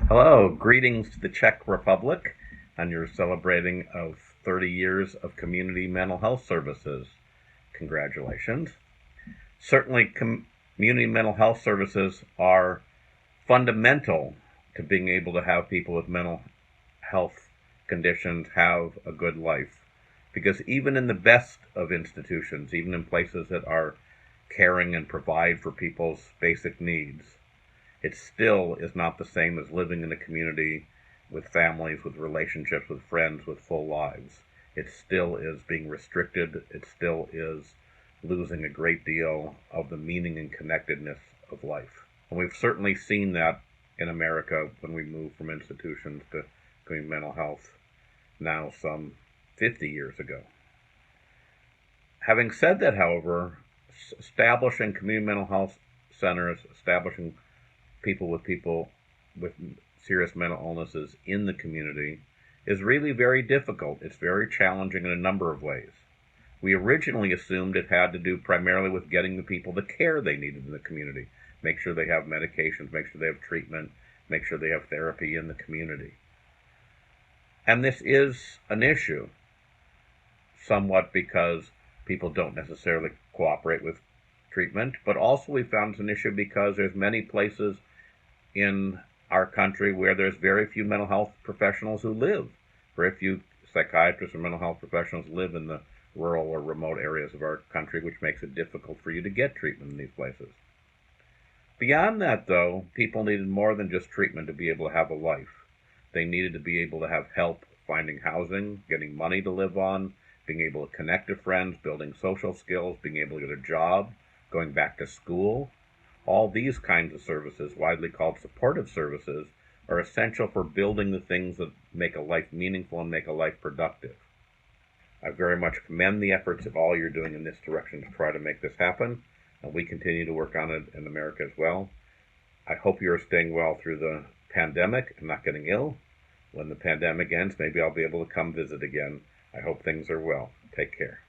Hello, greetings to the Czech Republic on your celebrating of 30 years of community mental health services. Congratulations. Certainly, community mental health services are fundamental to being able to have people with mental health conditions have a good life. Because even in the best of institutions, even in places that are caring and provide for people's basic needs, it still is not the same as living in a community with families, with relationships, with friends, with full lives. It still is being restricted. It still is losing a great deal of the meaning and connectedness of life. And we've certainly seen that in America when we moved from institutions to community mental health now some 50 years ago. Having said that, however, establishing community mental health centers, establishing people with serious mental illnesses in the community is really very difficult. It's very challenging in a number of ways. We originally assumed it had to do primarily with getting the people the care they needed in the community. Make sure they have medications, make sure they have treatment, make sure they have therapy in the community. And this is an issue, somewhat because people don't necessarily cooperate with treatment, but also we found it's an issue because there's many places in our country where there's very few mental health professionals who live. Very few psychiatrists or mental health professionals live in the rural or remote areas of our country, which makes it difficult for you to get treatment in these places. Beyond that, though, people needed more than just treatment to be able to have a life. They needed to be able to have help finding housing, getting money to live on, being able to connect to friends, building social skills, being able to get a job, going back to school. All these kinds of services, widely called supportive services, are essential for building the things that make a life meaningful and make a life productive. I very much commend the efforts of all you're doing in this direction to try to make this happen, and we continue to work on it in America as well. I hope you're staying well through the pandemic and not getting ill. When the pandemic ends, maybe I'll be able to come visit again. I hope things are well. Take care.